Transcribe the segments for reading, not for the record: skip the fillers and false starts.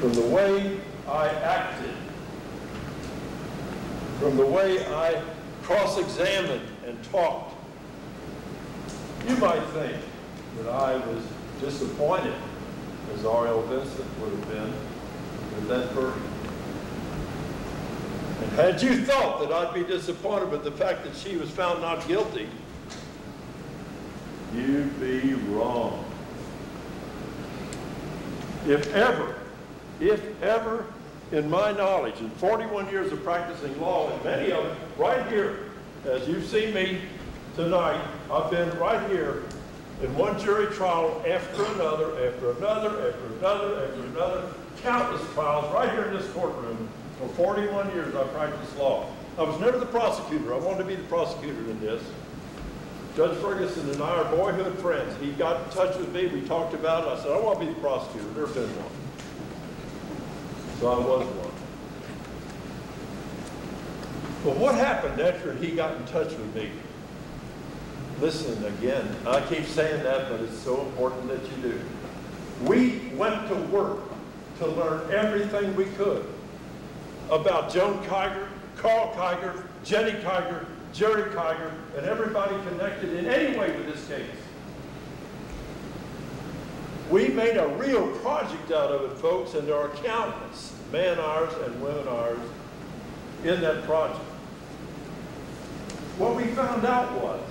from the way I acted, from the way I cross-examined and talked. You might think that I was disappointed, as R.L. Vincent would have been, with that verdict. And had you thought that I'd be disappointed with the fact that she was found not guilty, you'd be wrong. If ever, in my knowledge, in 41 years of practicing law, and many of them right here, as you've seen me tonight, I've been right here in one jury trial after another, after another, after another, after another, countless trials right here in this courtroom. For 41 years I practiced law. I was never the prosecutor. I wanted to be the prosecutor in this. Judge Ferguson and I are boyhood friends. He got in touch with me. We talked about it. I said, I want to be the prosecutor. I've never been one. So I was one. But what happened after he got in touch with me? Listen again. I keep saying that, but it's so important that you do. We went to work to learn everything we could about Joan Kiger, Carl Kiger, Jenny Kiger, Jerry Kiger, and everybody connected in any way with this case. We made a real project out of it, folks, and there are countless man-hours and women-hours in that project. What we found out was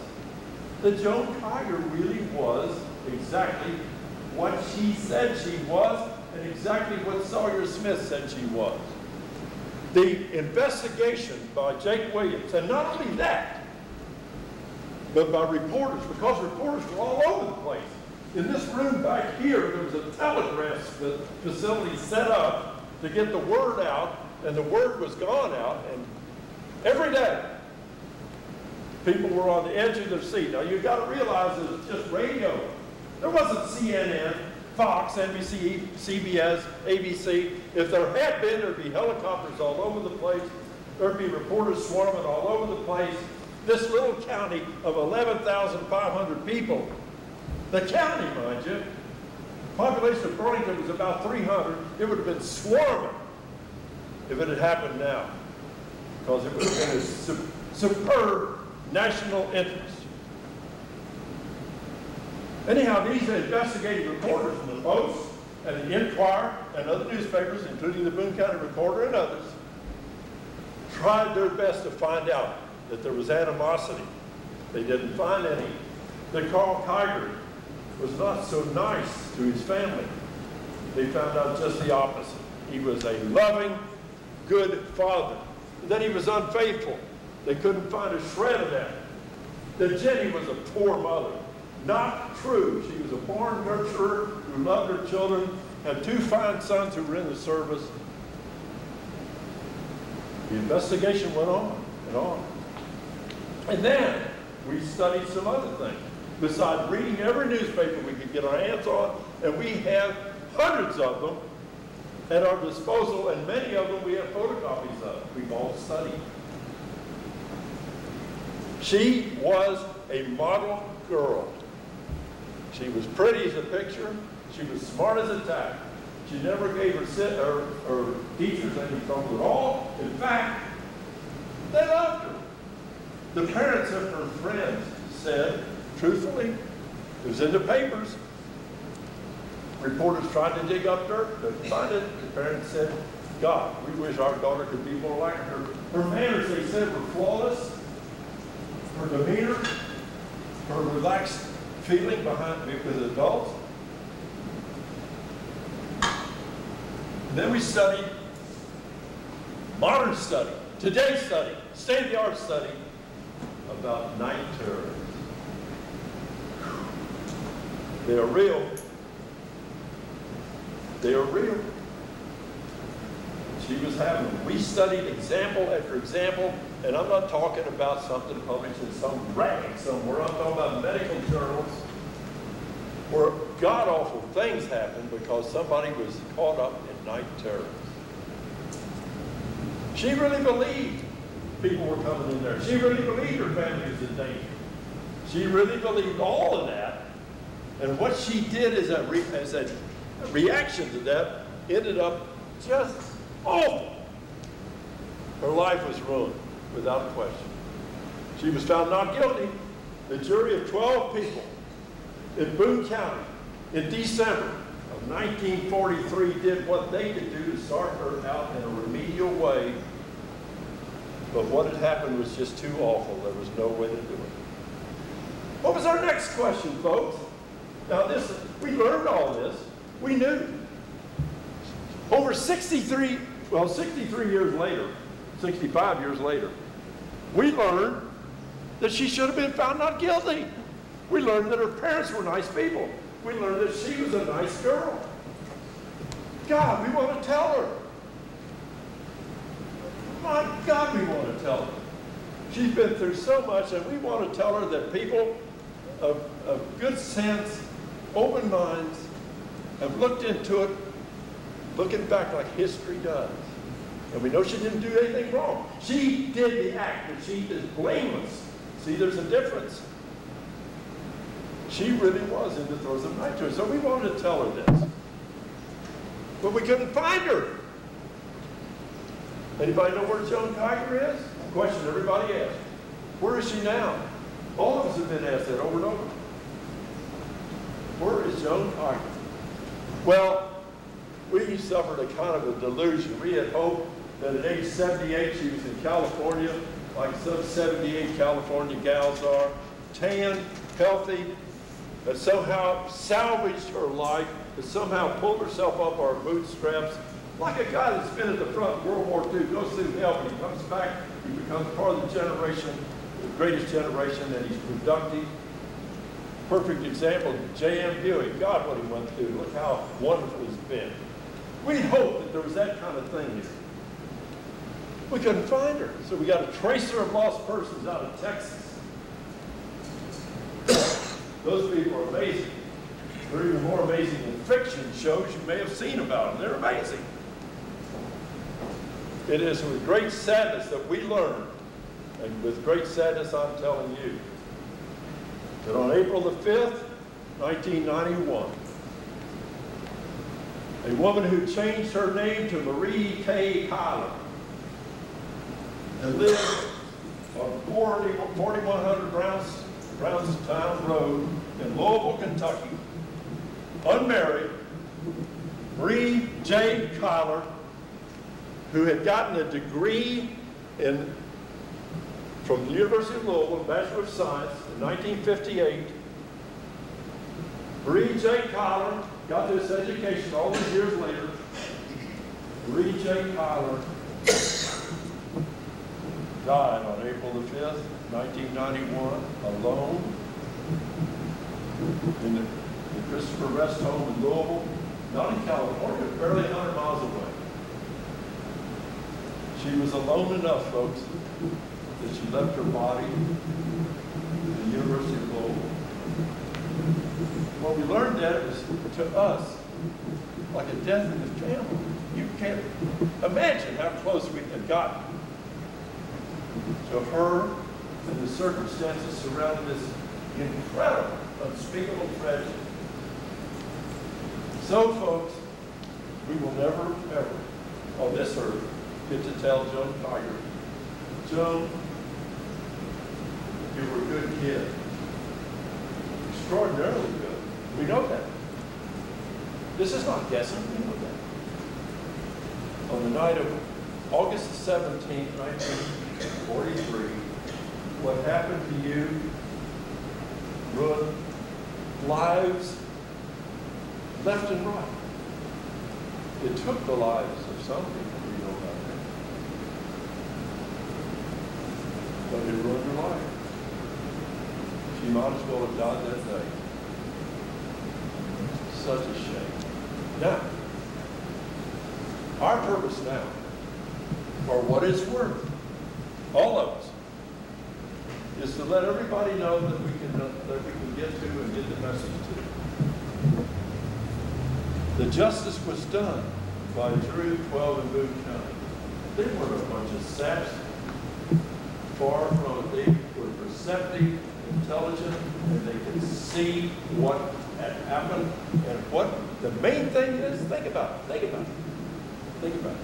that Joan Kiger really was exactly what she said she was and exactly what Sawyer Smith said she was. The investigation by Jake Williams, and not only that, but by reporters, because reporters were all over the place. In this room back here, there was a telegraph facility set up to get the word out, and the word was gone out, and every day, people were on the edge of their seat. Now, you've got to realize it was just radio. There wasn't CNN, Fox, NBC, CBS, ABC. If there had been, there'd be helicopters all over the place. There'd be reporters swarming all over the place. This little county of 11,500 people, the county, mind you, the population of Burlington was about 300. It would have been swarming if it had happened now, because it would have been a superb national interest. Anyhow, these investigative reporters from the Post and the Inquirer and other newspapers, including the Boone County Recorder and others, tried their best to find out that there was animosity. They didn't find any. That Carl Kiger was not so nice to his family. They found out just the opposite. He was a loving, good father. That he was unfaithful. They couldn't find a shred of that. That Jenny was a poor mother. Not true. She was a born nurturer who loved her children, had two fine sons who were in the service. The investigation went on and on. And then we studied some other things. Besides reading every newspaper we could get our hands on, and we have hundreds of them at our disposal, and many of them we have photocopies of. We've all studied. She was a model girl. She was pretty as a picture. She was smart as a tack. She never gave her teachers any trouble at all. In fact, they loved her. The parents of her friends said, truthfully, it was in the papers. Reporters tried to dig up dirt, couldn't find it. The parents said, God, we wish our daughter could be more like her. Her manners, they said, were flawless. Her demeanor, her relaxed feeling behind me with adults. Then we studied modern study, today's study, state-of-the-art study about night terrors. They are real. They are real. She was having them. We studied example after example, and I'm not talking about something published in some rag somewhere. I'm talking about medical journals where god-awful things happened because somebody was caught up in night terrors. She really believed people were coming in there. She really believed her family was in danger. She really believed all of that. And what she did as a reaction to that ended up just awful. Her life was ruined, without a question. She was found not guilty. The jury of 12 people in Boone County in December of 1943 did what they could do to sort her out in a remedial way. But what had happened was just too awful. There was no way to do it. What was our next question, folks? Now we learned all this. We knew. Over 63 years later, 65 years later, we learned that she should have been found not guilty. We learned that her parents were nice people. We learned that she was a nice girl. God, we want to tell her. My God, we want to tell her. She's been through so much, and we want to tell her that people of good sense, open minds, have looked into it, looking back like history does. And we know she didn't do anything wrong. She did the act, but she is blameless. See, there's a difference. She really was in the throes of knighthood, so we wanted to tell her this. But we couldn't find her. Anybody know where Joan Kiger is? Question everybody asks. Where is she now? All of us have been asked that over and over. Where is Joan Kiger? Well, we suffered a kind of a delusion. We had hoped that at age 78 she was in California, like some 78 California gals are, tan, healthy, that somehow salvaged her life, that somehow pulled herself up our bootstraps, like a guy that's been at the front of World War II, goes through hell, and he comes back, he becomes part of the generation, the greatest generation, and he's productive. Perfect example, J.M. Buick. God, what he went through. Look how wonderful he's been. We hoped that there was that kind of thing here. We couldn't find her, so we got a tracer of lost persons out of Texas. Those people are amazing. They're even more amazing than fiction shows you may have seen about them. They're amazing. It is with great sadness that we learn, and with great sadness I'm telling you, that on April the 5th, 1991, a woman who changed her name to Marie K. Kiger and lived on 4100 Brownstown Road in Louisville, Kentucky, unmarried, Marie J. Kiger, who had gotten a degree from the University of Louisville, Bachelor of Science, in 1958. Marie J. Kiger got this education all these years later. Marie J. Kiger died on April the 5th, 1991, alone in the Christopher Rest home in Louisville, not in California, barely 100 miles away. She was alone enough, folks, that she left her body at the University of Louisville. Well, we learned that it was, to us, like a death in the family. You can't imagine how close we had gotten to her and the circumstances surrounding this incredible, unspeakable tragedy. So, folks, we will never, ever, on this earth, get to tell Joan Kiger, Joan, you were a good kid. Extraordinarily good. We know that. This is not guessing, we know that. On the night of August 17, 1943, what happened to you ruined lives left and right. It took the lives of some people, we know about that. But it ruined her life. She might as well have died that day. Such a shame. Now, our purpose now, for what it's worth, all of us, is to let everybody know that we can get to and get the message to. The justice was done by a jury of 12 in Boone County. They weren't a bunch of saps. Far from it. They were perceptive, intelligent, and they could see what had happened. And what the main thing is, think about it. Think about it.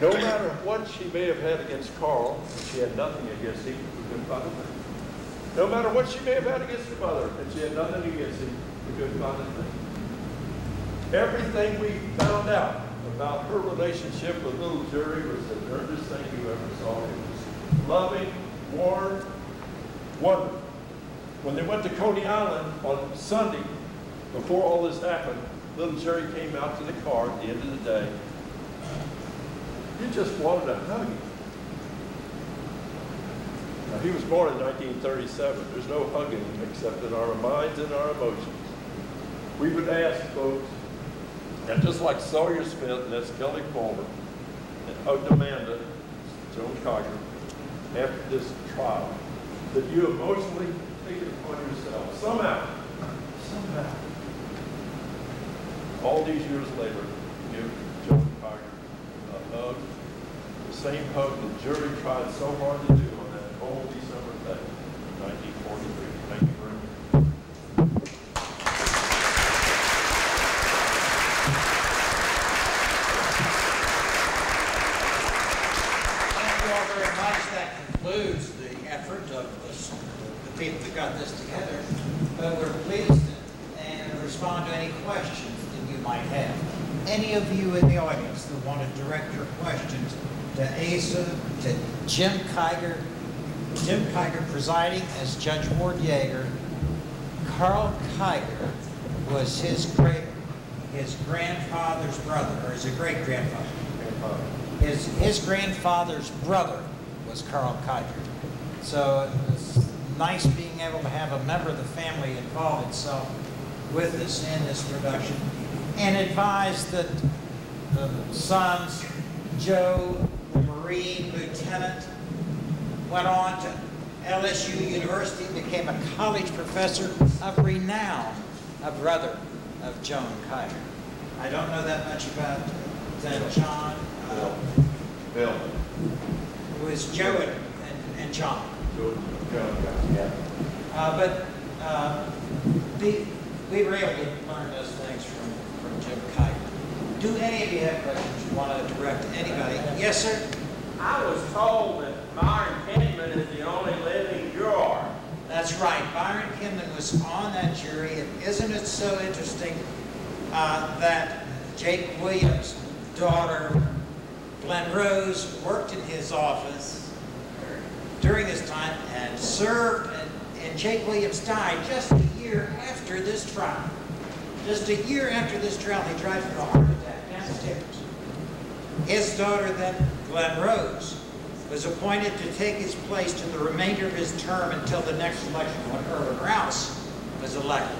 No matter what she may have had against Carl, and she had nothing against him, we couldn't find a thing. No matter what she may have had against her mother, and she had nothing against him, we couldn't find a thing. Everything we found out about her relationship with little Jerry was the nervous thing you ever saw. It was loving, warm, wonderful. When they went to Coney Island on Sunday, before all this happened, little Jerry came out to the car at the end of the day. You just wanted to hug him. Now, he was born in 1937. There's no hugging except in our minds and our emotions. We would ask folks, and just like Sawyer Smith and that's Kelly Palmer, and hugged Amanda, Joan Kiger, after this trial, that you emotionally take it upon yourself. Somehow, all these years later, give Joan Kiger a hug, the same hug the jury tried so hard to do on that cold December day, 1943. Thank you very much. Concludes the effort of the people that got this together, but we're pleased and respond to any questions that you might have. Any of you in the audience that want to direct your questions to Asa, to Jim Kiger presiding as Judge Ward Yeager. Carl Kiger was his grandfather's brother, or his great-grandfather. His grandfather's brother was Carl Kiger. So it's nice being able to have a member of the family involve itself with us in this production, and advise that the sons, Joe, the Marine lieutenant, went on to LSU University, became a college professor of renown, a brother of Joan Kiger. I don't know that much about that, John. Bill. It was Joe and John. Yeah. We were able to learn those things from Jim Kiger. Do any of you have questions you want to direct to anybody? Yes, sir? I was told that Byron Kinman is the only living juror. That's right. Byron Kinman was on that jury. And isn't it so interesting that Jake Williams' daughter, Glenn Rose, worked in his office during this time and served, and Jake Williams died just a year after this trial. Just a year after this trial, he died from a heart attack downstairs. His daughter then, Glenn Rose, was appointed to take his place to the remainder of his term until the next election when Irvin Rouse was elected.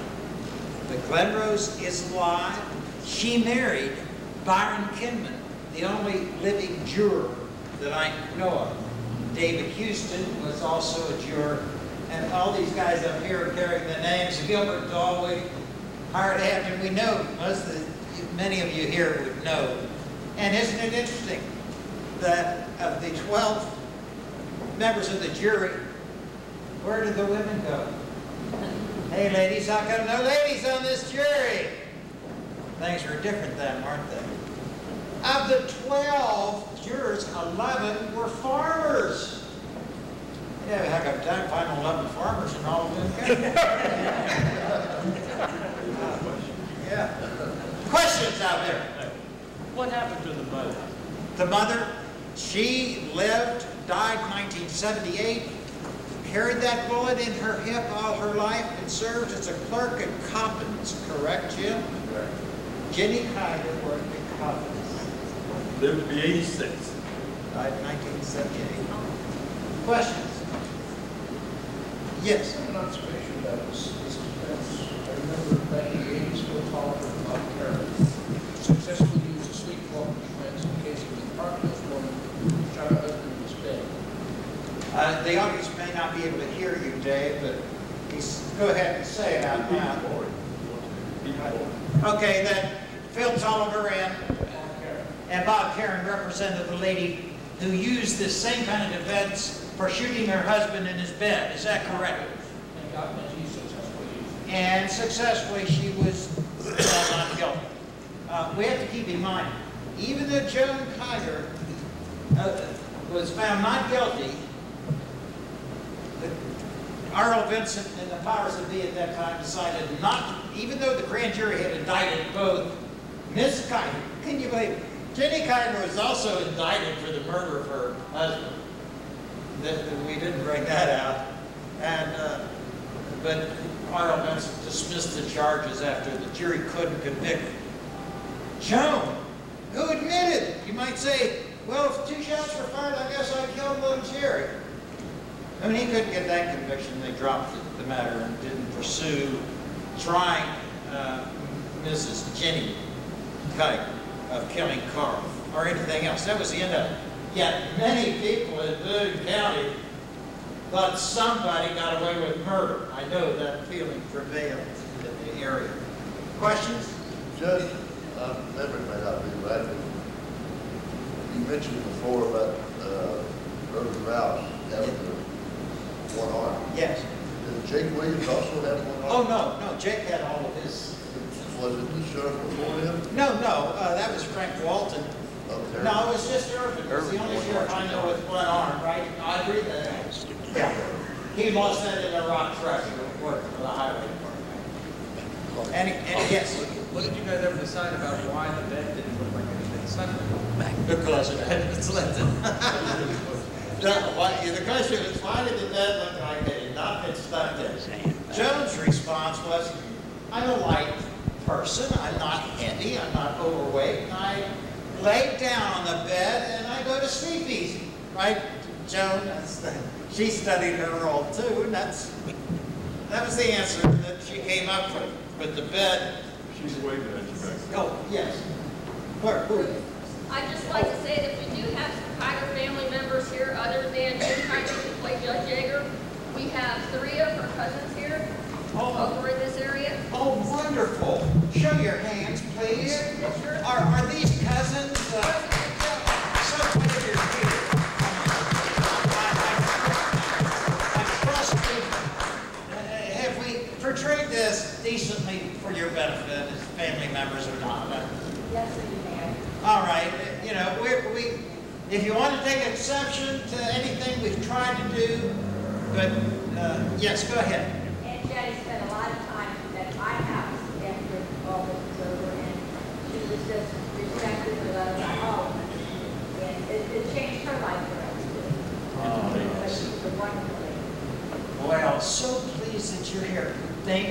But Glenn Rose is alive. She married Byron Kinman, the only living juror that I know of. David Houston was also a juror, and all these guys up here are carrying the names. Gilbert Dalwig, Howard Hampton, we know, many of you here would know. And isn't it interesting that of the 12 members of the jury, where did the women go? Hey ladies, how come no ladies on this jury? Things were different then, weren't they? Of the 12 jurors, 11 were farmers. Yeah, a heck of a time finding 11 farmers in all of Boone County. Yeah. Questions out there? What happened to the mother? The mother, she lived, died in 1978, carried that bullet in her hip all her life, and served as a clerk at Coppins, correct, Jim? Correct. Jenny Kiger worked at Coppins. Lived to be 86. Died in 1978. Questions? Yes? I'm not so sure that was this defense. I remember back in the 80s, Phil Tolliver and Bob Carroll successfully used a sleepwalking defense in case of the apartment woman shot her husband in his bed. The audience may not be able to hear you, Dave, but go ahead and say it out loud. Okay, that Phil Tolliver and Bob Karen represented the lady who used this same kind of defense for shooting her husband in his bed. Is that correct? And God, she successfully used it. And successfully she was found not guilty. Okay, that Phil Tolliver and Bob Karen represented the lady who used this same kind of defense for shooting her husband in his bed. Is that correct? And successfully she was found not guilty. And successfully she was found not guilty. we have to keep in mind, even though Joan Kiger was found not guilty, Arnold Vincent and the powers that be at that time decided not, even though the grand jury had indicted both Ms. Kiger, can you believe it? Jenny Kiger was also indicted for the murder of her husband. We didn't bring that out. And, but Arnold Vincent dismissed the charges after the jury couldn't convict Joan, who admitted. You might say, well, if 2 shots were fired, I guess I killed little Jerry. I mean, he couldn't get that conviction. They dropped the matter and didn't pursue trying Mrs. Jenny Kiger of killing Carl or anything else. That was the end of it. Yet many people in Boone County thought somebody got away with murder. I know that feeling prevailed in the area. Questions? Judge, memory may not be right, but you mentioned before about Rosie Rouse having one arm. Yes. Did Jake Williams also have one Oh, arm? no, Jake had all of his. Was it the sheriff before him? No, that was Frank Walton. Okay. No, it was just Irvin. It's the only sheriff I know with one arm, right? I agree with that. Yeah. He lost that in a rock truck working for the highway department. And yes. What did you guys ever decide about why the bed didn't look like anything slept in? Because it had been slept in. The question is, why did the bed look like it had not been slept in? Joan's response was, I'm a light person, I'm not heavy, I'm not overweight, and I lay down on the bed and I go to sleep easy. Right, Joan? She studied her role too, and that was the answer that she came up with the bed. She's waving at you back there. Oh, yes. Clerk, who? I'd just like to say that if we do have some Kiger family members here other than Jim Kiger who played Judge Yeager, we have 3 of her cousins here over in this area. Oh, wonderful. Show your hands, please. Yes, sure. Are these cousins? So glad you're here. I trust we, have we portrayed this decently for your benefit as family members or not? Yes, sir, you can. All right. You know, we if you want to take exception to anything we've tried to do, but yes, go ahead. Aunt Jenny spent a lot of time at my house after all this was over, and she was just respected and loved by all of us. And it changed her life forever, too. But she was a wonderful lady. Well, so pleased that you're here.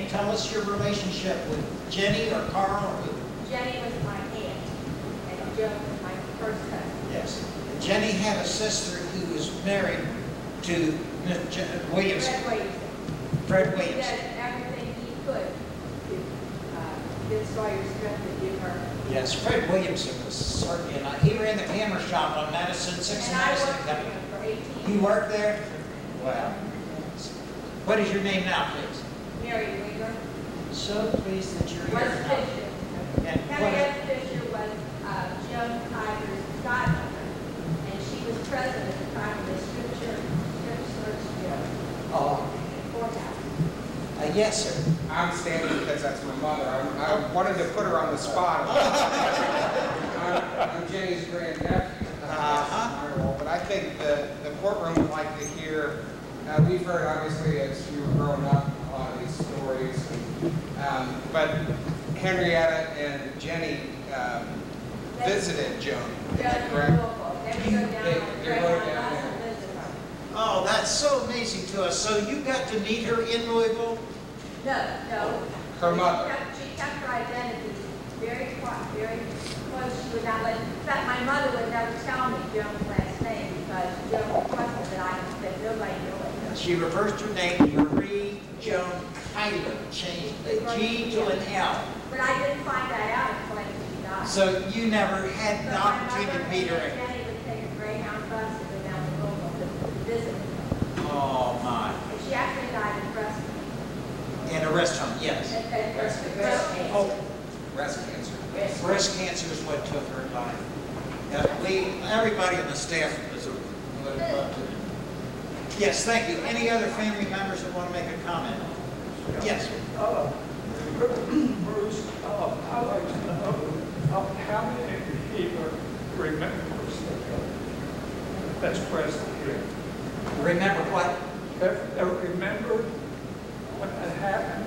Tell us your relationship with Jenny or Carl or who? Jenny was my aunt, and Joan was my first cousin. Yes. Jenny had a sister who was married to Williams. Fred Williams. Fred He Williams. did everything he could to get Sawyer's strength to give her. Yes, Fred Williamson was certainly, and he ran the camera shop on Madison, 6th And I Madison. worked with him for 18 years. You worked there? Wow. What is your name now, please? Mary Weaver. So pleased that you're Was here. Fisher. And Henriette Fisher was Joan Kiger's godmother, and she was president at the time of the strip search Oh, courthouse. yes, sir. I'm standing because that's my mother. I wanted to put her on the spot. I'm Jenny's grandnephew. But I think the courtroom would like to hear, we've heard obviously as you were growing up a lot of these stories, but Henrietta and Jenny visited Joan, Judge correct? Louisville. They would go down They on rode Greyhound down bus there. and visit her. Oh, that's so amazing to us. So you got to meet her in Louisville? No. Her mother. She kept her identity very quiet, very close. She would not let, in fact, my mother would never tell me Joan's last name because Joan requested that nobody knew it. She reversed her name to Marie Joan Kiger, changed the G to an L. But I didn't find that out until after she died. So you never had But the my opportunity to mother meet her. and Jenny would take a Greyhound bus and go down to Louisville to visit her. Oh, my. And she actually died in breast In a restaurant, yes. breast cancer. Oh, Breast cancer. breast cancer is what took her life. Everybody on the staff was would have loved it. Yes, thank you. Any other family members that want to make a comment? Yes. Bruce, I like to know How many people remember that's present here? Remember what? Remember what had happened?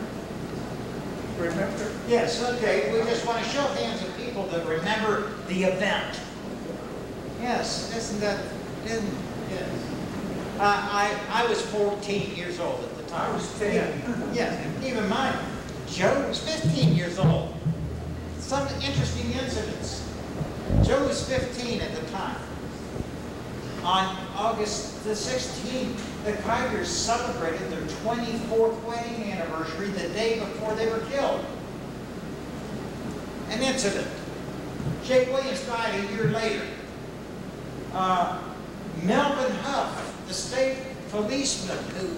Remember? Yes, okay, we just want to show hands of people that remember the event. Yes, isn't that, yes. I was 14 years old at the time. I was 10. Yes, even mine. Joe was 15 years old. Some interesting incidents. Joe was 15 at the time. On August the 16th, the Kigers celebrated their 24th wedding anniversary the day before they were killed. An incident. Jake Williams died a year later. Melvin Huff, the state policeman who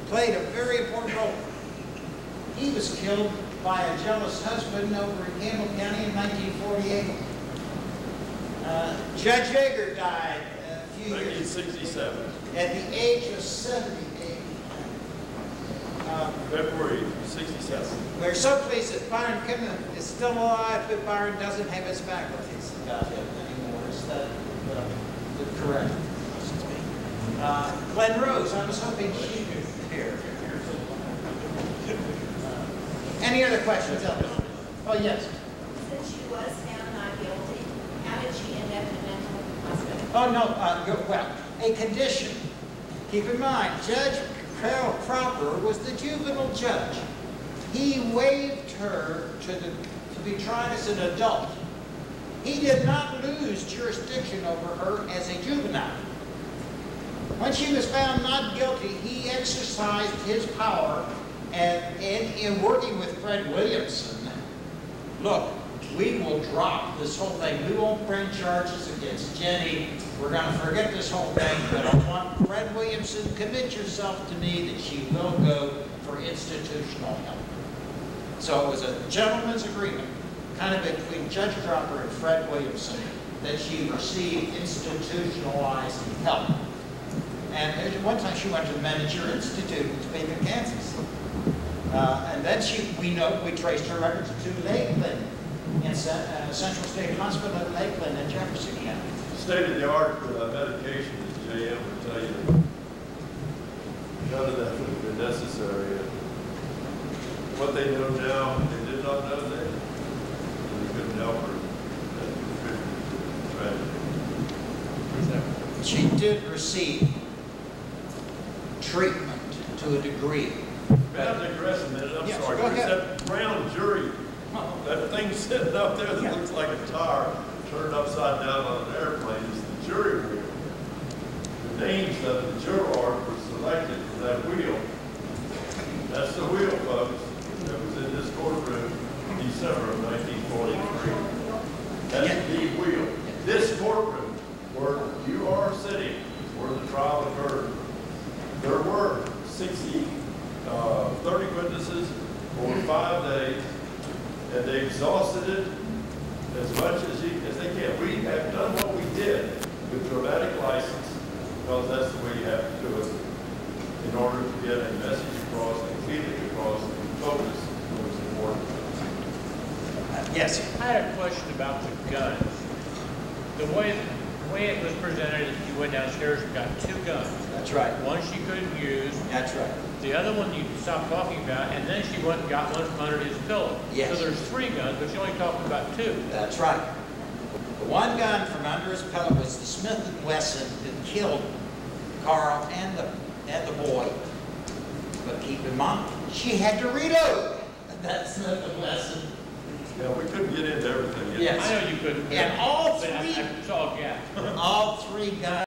played a very important role, he was killed by a jealous husband over in Campbell County in 1948. Judge Yeager died a few years 1967. at the age of 78. February 67. We're so pleased that Byron Kimman is still alive, but Byron doesn't have his faculties anymore. Is that correct? Glenn Rose, I was hoping she could appear. Any other questions? Oh, yes. Since she was found not guilty, how did she end up in a mental hospital? Oh, no, well, a condition. Keep in mind, Judge Carol Cropper was the juvenile judge. He waived her to be tried as an adult. He did not lose jurisdiction over her as a juvenile. When she was found not guilty, he exercised his power and in working with Fred Williamson. Look, we will drop this whole thing. We won't bring charges against Jenny. We're going to forget this whole thing, but I want Fred Williamson, commit yourself to me that she will go for institutional help. So it was a gentleman's agreement, kind of between Judge Cropper and Fred Williamson, that she received institutionalized help. And one time she went to the Manager Institute in Topeka, Kansas. And then we traced her records to Lakeland, in Central State Hospital at Lakeland in Jefferson County. State-of-the-art medication, as JM would tell you, none of that would have been necessary. What they know now, they did not know then. We couldn't help her. That tragedy. She did receive treatment to a degree. Madam Digress a minute, I'm Yes, sorry. go ahead. That brown jury, that thing sitting up there that looks like a tire turned upside down on an airplane is the jury wheel. The names of the jurors were selected for that wheel. That's the wheel, folks, that was in this courtroom in December of 1943. That's the wheel. This courtroom where you are sitting is where the trial occurred. There were 30 witnesses over 5 days, and they exhausted it as much as they can. We have done what we did with dramatic license, because that's the way you have to do it in order to get a message across and feeling across and focus what was important. Yes. I had a question about the guns. The way it was presented is you went downstairs and got 2 guns. That's right. One she couldn't use. That's right. The other one you stopped talking about, and then she went and got one from under his pillow. Yes. So there's 3 guns, but she only talked about 2. That's right. The one gun from under his pillow was the Smith & Wesson that killed Carl and the boy. But keep in mind, she had to reload that Smith & Wesson. Yeah, we couldn't get into everything. Yes. I know you couldn't. And all but 3, I saw a gap. all 3 guns